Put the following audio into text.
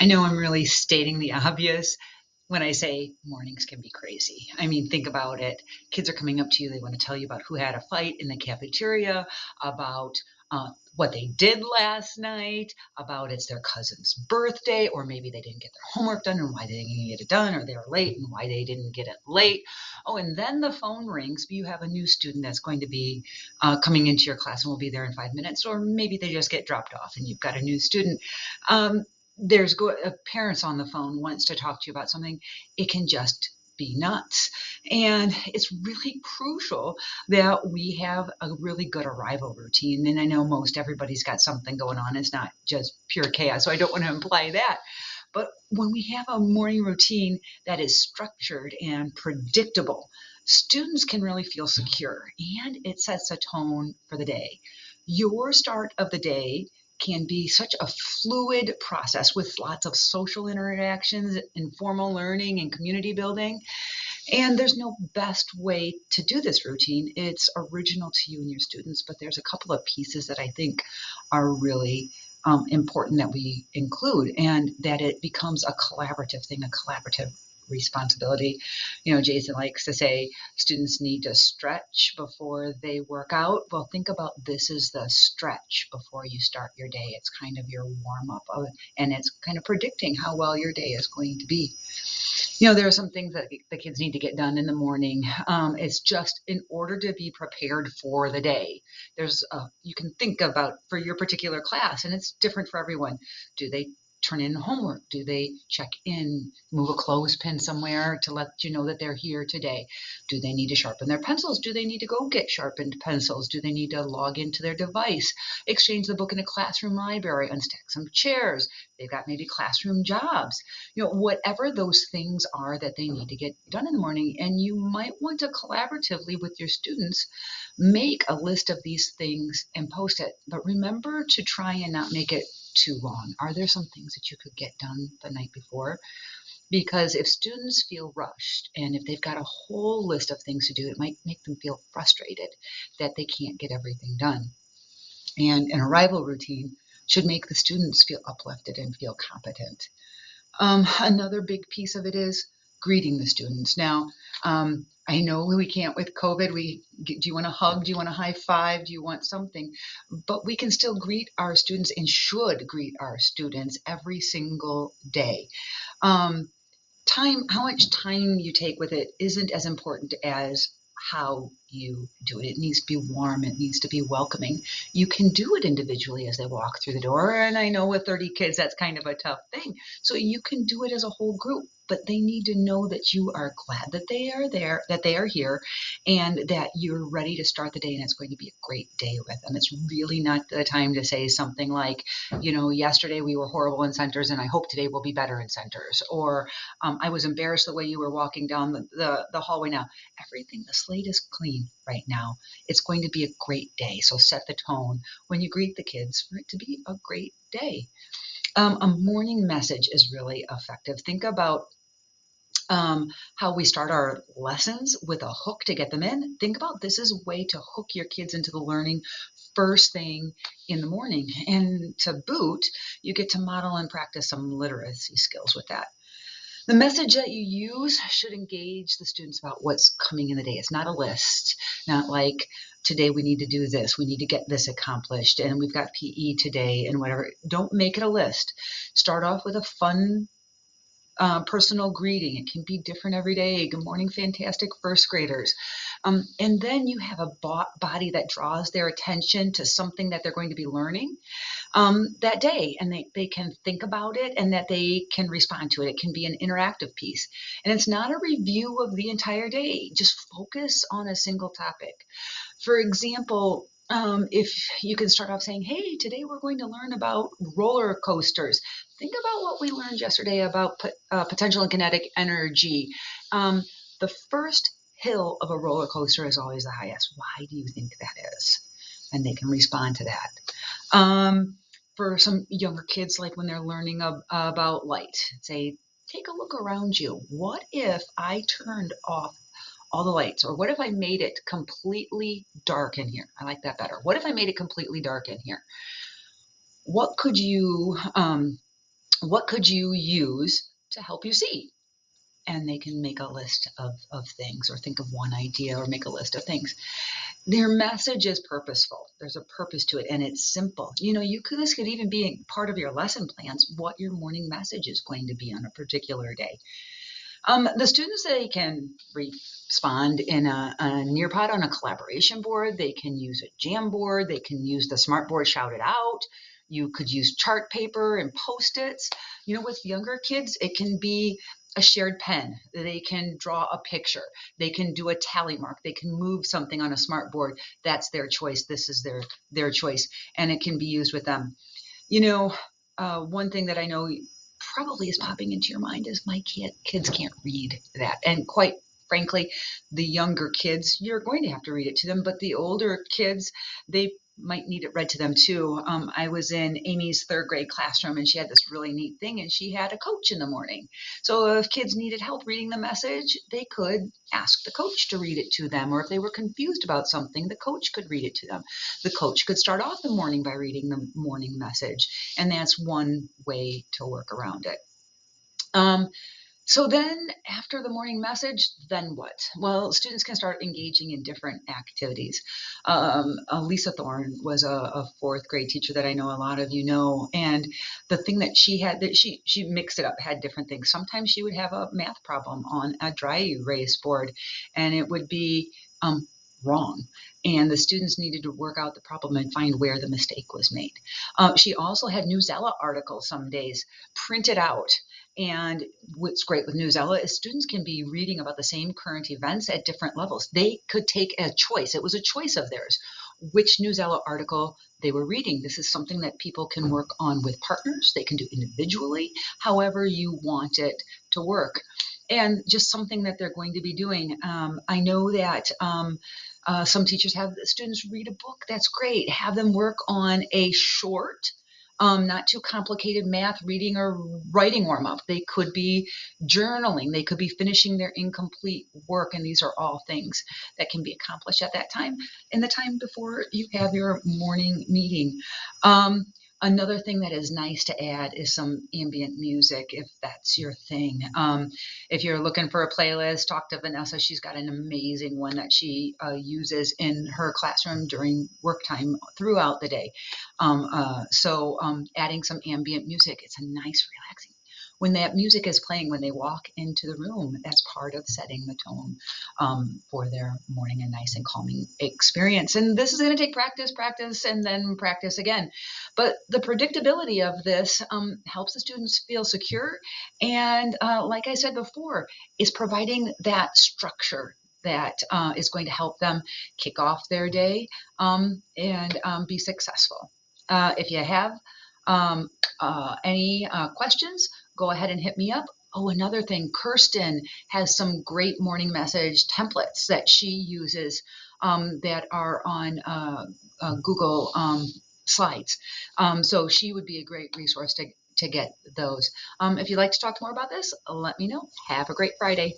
I know I'm really stating the obvious when I say mornings can be crazy. I mean, think about it. Kids are coming up to you, they want to tell you about who had a fight in the cafeteria, about what they did last night, about it's their cousin's birthday, or maybe they didn't get their homework done and why they didn't get it done, or they're late and why they didn't get it late. Oh, and then the phone rings. You have a new student that's going to be coming into your class and will be there in 5 minutes, or maybe they just get dropped off and you've got a new student. Um, there's parents on the phone wants to talk to you about something. It can just be nuts. And it's really crucial that we have a really good arrival routine. And I know most everybody's got something going on. It's not just pure chaos. So I don't want to imply that. But when we have a morning routine that is structured and predictable, students can really feel secure and it sets a tone for the day. Your start of the day can be such a fluid process with lots of social interactions, informal learning, and community building. And there's no best way to do this routine. It's original to you and your students, but there's a couple of pieces that I think are really important that we include, and that it becomes a collaborative thing, a collaborative responsibility. You know, Jason likes to say students need to stretch before they work out. Well, think about this as the stretch before you start your day. It's kind of your warm up, and it's kind of predicting how well your day is going to be. You know, there are some things that the kids need to get done in the morning. It's just in order to be prepared for the day. You can think about for your particular class, and it's different for everyone. Do they turn in homework? Do they check in, move a clothespin somewhere to let you know that they're here today? Do they need to sharpen their pencils? Do they need to go get sharpened pencils? Do they need to log into their device, exchange the book in a classroom library, unstack some chairs? They've got maybe classroom jobs, you know, whatever those things are that they need to get done in the morning. And you might want to collaboratively with your students make a list of these things and post it. But remember to try and not make it too long. Are there some things that you could get done the night before? Because if students feel rushed and if they've got a whole list of things to do, it might make them feel frustrated that they can't get everything done. And an arrival routine should make the students feel uplifted and feel competent. Another big piece of it is greeting the students. Now, I know we can't with COVID. Do you want a hug? Do you want a high five? Do you want something? But we can still greet our students and should greet our students every single day. Um, how much time you take with it isn't as important as how you do it. It needs to be warm. It needs to be welcoming. You can do it individually as they walk through the door. And I know with 30 kids, that's kind of a tough thing. So you can do it as a whole group, but they need to know that you are glad that they are there, that they are here, and that you're ready to start the day and it's going to be a great day with them. It's really not the time to say something like, you know, yesterday we were horrible in centers and I hope today will be better in centers. Or I was embarrassed the way you were walking down the hallway now. Everything, the slate is clean right now. It's going to be a great day. So set the tone when you greet the kids for it to be a great day. A morning message is really effective. Think about how we start our lessons with a hook to get them in. Think about this as a way to hook your kids into the learning first thing in the morning. And to boot, you get to model and practice some literacy skills with that. The message that you use should engage the students about what's coming in the day. It's not a list, not like today we need to do this, we need to get this accomplished, and we've got PE today and whatever. Don't make it a list. Start off with a fun personal greeting. It can be different every day. Good morning, fantastic first graders. And then you have a body that draws their attention to something that they're going to be learning that day, and they can think about it and that they can respond to it. It can be an interactive piece. And it's not a review of the entire day. Just focus on a single topic. For example, if you can start off saying, hey, today we're going to learn about roller coasters. Think about what we learned yesterday about potential and kinetic energy. The first hill of a roller coaster is always the highest. Why do you think that is? And they can respond to that. For some younger kids, like when they're learning about light, say, take a look around you. What if I turned off all the lights? Or what if I made it completely dark in here? I like that better. What if I made it completely dark in here? What could you What could you use to help you see? And they can make a list of things, or think of one idea, or make a list of things. Their message is purposeful. There's a purpose to it, and it's simple. This could even be part of your lesson plans, what your morning message is going to be on a particular day. The students, they can respond in a Nearpod on a collaboration board. They can use a Jamboard. They can use the Smartboard Shout It Out. You could use chart paper and Post-its. With younger kids, it can be a shared pen. They can draw a picture. They can do a tally mark. They can move something on a smartboard. That's their choice. This is their choice, and it can be used with them. One thing that I know probably is popping into your mind is my kids can't read that. And quite frankly, the younger kids, you're going to have to read it to them, but the older kids, they might need it read to them too. I was in Amy's third grade classroom, and she had this really neat thing, and she had a coach in the morning. So if kids needed help reading the message, they could ask the coach to read it to them. Or if they were confused about something, the coach could read it to them. The coach could start off the morning by reading the morning message, and that's one way to work around it. So then after the morning message, then what? Well, students can start engaging in different activities. Lisa Thorne was a fourth grade teacher that I know a lot of you know. And the thing that she had, that she mixed it up, had different things. Sometimes she would have a math problem on a dry erase board, and it would be wrong. And the students needed to work out the problem and find where the mistake was made. She also had Newsella articles some days printed out. And what's great with Newsella is students can be reading about the same current events at different levels. They could take a choice. It was a choice of theirs, which Newsella article they were reading. This is something that people can work on with partners. They can do individually, however you want it to work. And just something that they're going to be doing. I know that some teachers have the students read a book. That's great. Have them work on a short, not too complicated math reading or writing warm up. They could be journaling. They could be finishing their incomplete work. And these are all things that can be accomplished at that time, in the time before you have your morning meeting. Another thing that is nice to add is some ambient music, if that's your thing. If you're looking for a playlist, talk to Vanessa. She's got an amazing one that she uses in her classroom during work time throughout the day. Adding some ambient music, it's a nice, relaxing. When that music is playing, when they walk into the room, that's part of setting the tone for their morning, and nice and calming experience. And this is going to take practice, and then practice again. But the predictability of this helps the students feel secure. And like I said before, is providing that structure that is going to help them kick off their day and be successful. If you have any questions, go ahead and hit me up. Oh, another thing, Kirsten has some great morning message templates that she uses that are on Google Slides. So she would be a great resource to get those. If you'd like to talk more about this, let me know. Have a great Friday.